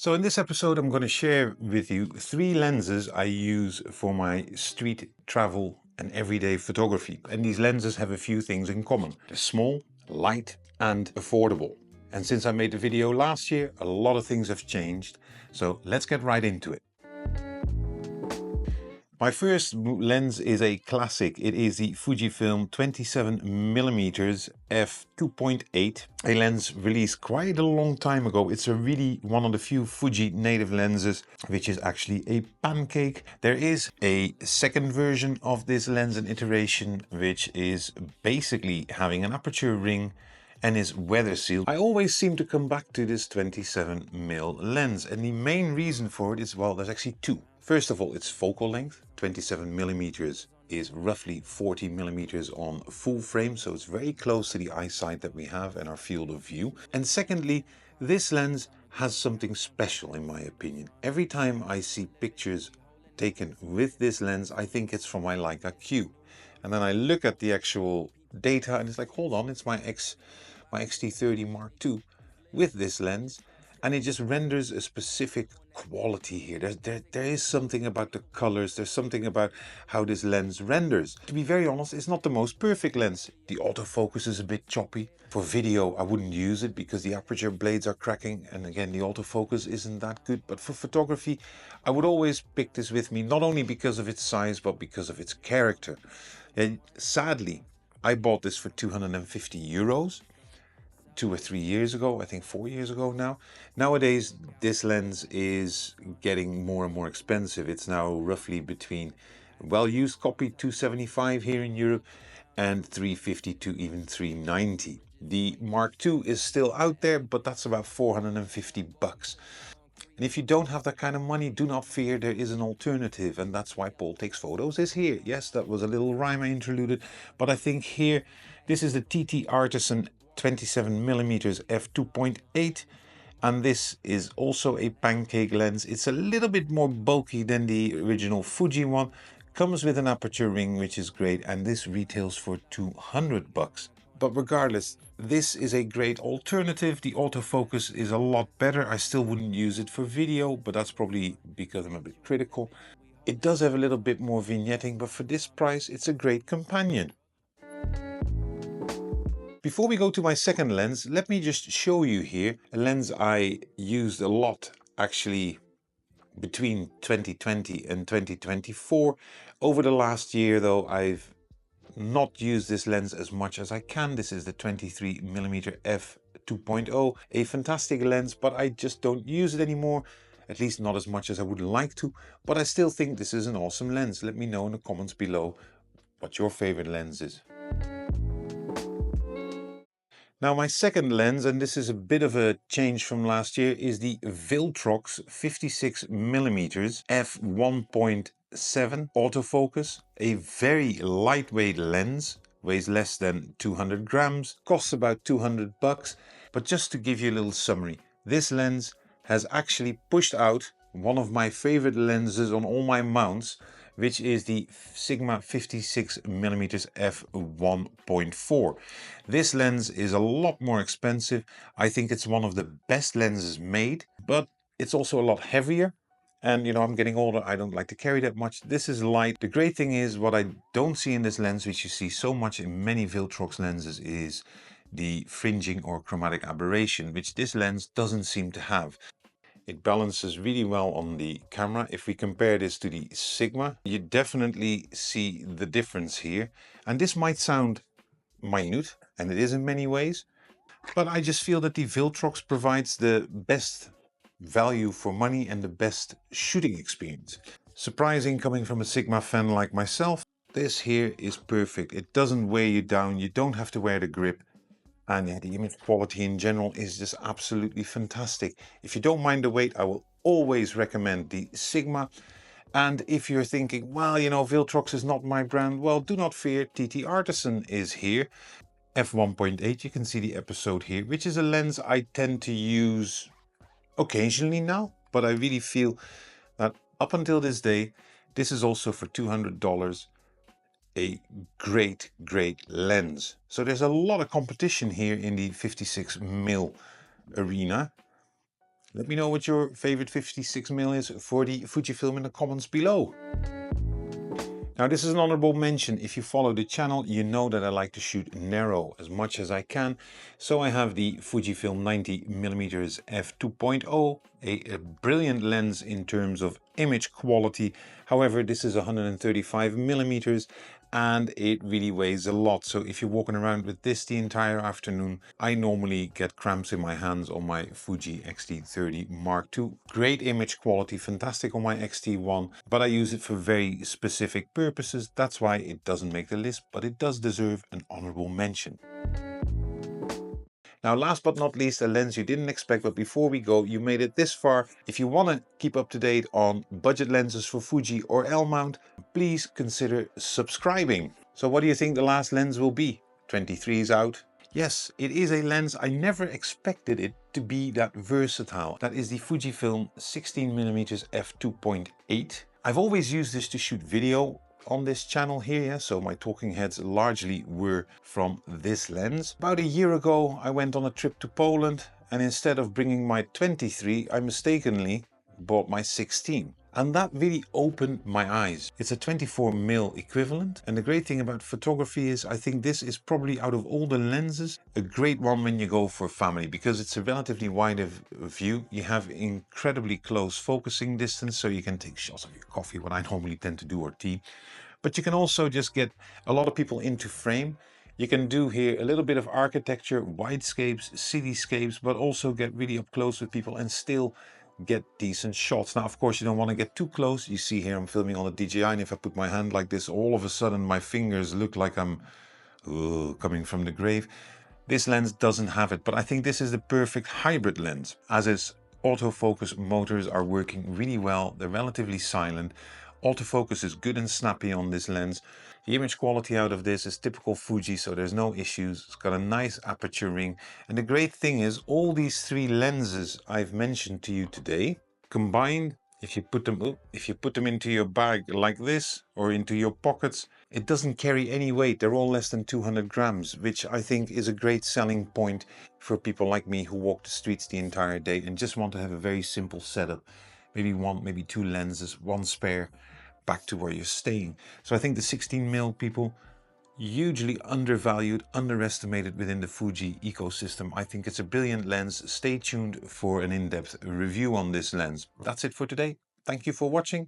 So in this episode, I'm going to share with you 3 lenses I use for my street travel and everyday photography. And these lenses have a few things in common. They're small, light, and affordable. And since I made the video last year, a lot of things have changed. So let's get right into it. My first lens is a classic. It is the Fujifilm 27mm f2.8, a lens released quite a long time ago. It's really one of the few Fuji native lenses which is actually a pancake. There is a second version of this lens, an iteration, which is basically having an aperture ring and is weather sealed. I always seem to come back to this 27mm lens, and the main reason for it is, well, there's actually two. First of all, its focal length. 27mm is roughly 40mm on full frame, so it's very close to the eyesight that we have and our field of view. And secondly, this lens has something special in my opinion. Every time I see pictures taken with this lens, I think it's from my Leica Q. And then I look at the actual data and it's like, hold on, it's my X-T30 Mark II with this lens, and it just renders a specific quality here. There is something about the colors, there's something about how this lens renders. To be very honest, it's not the most perfect lens. The autofocus is a bit choppy. For video, I wouldn't use it because the aperture blades are cracking, and again, the autofocus isn't that good. But for photography, I would always pick this with me, not only because of its size, but because of its character. And sadly, I bought this for 250 euros. 2 or 3 years ago, I think 4 years ago now. Nowadays, this lens is getting more and more expensive. It's now roughly between well-used copy 275 here in Europe and 350 to even 390. The Mark II is still out there, but that's about 450 bucks. And if you don't have that kind of money, do not fear, there is an alternative, and that's why Paul Takes Photos is here. Yes, that was a little rhyme I interluded, but I think here, this is the TT Artisan 27mm f2.8, and this is also a pancake lens. It's a little bit more bulky than the original Fuji one, comes with an aperture ring which is great, and this retails for 200 bucks. But regardless, this is a great alternative. The autofocus is a lot better. I still wouldn't use it for video, but that's probably because I'm a bit critical. It does have a little bit more vignetting, but for this price it's a great companion. Before we go to my second lens, let me just show you here a lens I used a lot actually between 2020 and 2024. Over the last year though, I've not used this lens as much as I can. This is the 23mm f2.0, a fantastic lens, but I just don't use it anymore, at least not as much as I would like to. But I still think this is an awesome lens. Let me know in the comments below what your favorite lens is. Now my second lens, and this is a bit of a change from last year, is the Viltrox 56mm f1.7 autofocus. A very lightweight lens, weighs less than 200 grams, costs about 200 bucks. But just to give you a little summary, this lens has actually pushed out one of my favorite lenses on all my mounts, which is the Sigma 56mm f1.4. This lens is a lot more expensive. I think it's one of the best lenses made, but it's also a lot heavier. And you know, I'm getting older, I don't like to carry that much. This is light. The great thing is, what I don't see in this lens, which you see so much in many Viltrox lenses, is the fringing or chromatic aberration, which this lens doesn't seem to have. It balances really well on the camera. If we compare this to the Sigma, you definitely see the difference here. And this might sound minute, and it is in many ways, but I just feel that the Viltrox provides the best value for money and the best shooting experience. Surprising coming from a Sigma fan like myself. This here is perfect. It doesn't weigh you down. You don't have to wear the grip. And yeah, the image quality in general is just absolutely fantastic. If you don't mind the weight, I will always recommend the Sigma. And if you're thinking, well, you know, Viltrox is not my brand, well, do not fear, TT Artisan is here. f1.8, you can see the episode here, which is a lens I tend to use occasionally now, but I really feel that up until this day, this is also for $200. A great lens. So there's a lot of competition here in the 56mm arena. Let me know what your favorite 56mm is for the Fujifilm in the comments below. Now this is an honorable mention. If you follow the channel, you know that I like to shoot narrow as much as I can. So I have the Fujifilm 90mm f2.0, a brilliant lens in terms of image quality. However, this is 135mm and it really weighs a lot. So if you're walking around with this the entire afternoon, I normally get cramps in my hands on my Fuji X-T30 Mark II. Great image quality, fantastic on my X-T1, but I use it for very specific purposes. That's why it doesn't make the list, but it does deserve an honorable mention. Now, last but not least, a lens you didn't expect, but before we go, you made it this far. If you want to keep up to date on budget lenses for Fuji or L-mount, please consider subscribing. So what do you think the last lens will be? 23 is out. Yes, it is a lens. I never expected it to be that versatile. That is the Fujifilm 16mm f2.8. I've always used this to shoot video on this channel here, yeah? So my talking heads largely were from this lens. About a year ago, I went on a trip to Poland, and instead of bringing my 23, I mistakenly bought my 16. And that really opened my eyes. It's a 24mm equivalent. And the great thing about photography is I think this is probably, out of all the lenses, a great one when you go for family, because it's a relatively wide view. You have incredibly close focusing distance, so you can take shots of your coffee, what I normally tend to do, or tea. But you can also just get a lot of people into frame. You can do here a little bit of architecture, widescapes, cityscapes, but also get really up close with people and still get decent shots. Now, of course, you don't want to get too close. You see here I'm filming on a DJI, and if I put my hand like this, all of a sudden my fingers look like I'm coming from the grave. This lens doesn't have it, but I think this is the perfect hybrid lens, as its autofocus motors are working really well. They're relatively silent. Autofocus is good and snappy on this lens. The image quality out of this is typical Fuji, so there's no issues. It's got a nice aperture ring. And the great thing is all these three lenses I've mentioned to you today, combined, if you put them into your bag like this or into your pockets, it doesn't carry any weight. They're all less than 200 grams, which I think is a great selling point for people like me who walk the streets the entire day and just want to have a very simple setup. Maybe one, maybe two lenses, one spare, back to where you're staying. So I think the 16mm, people, hugely undervalued, underestimated within the Fuji ecosystem. I think it's a brilliant lens. Stay tuned for an in-depth review on this lens. That's it for today. Thank you for watching.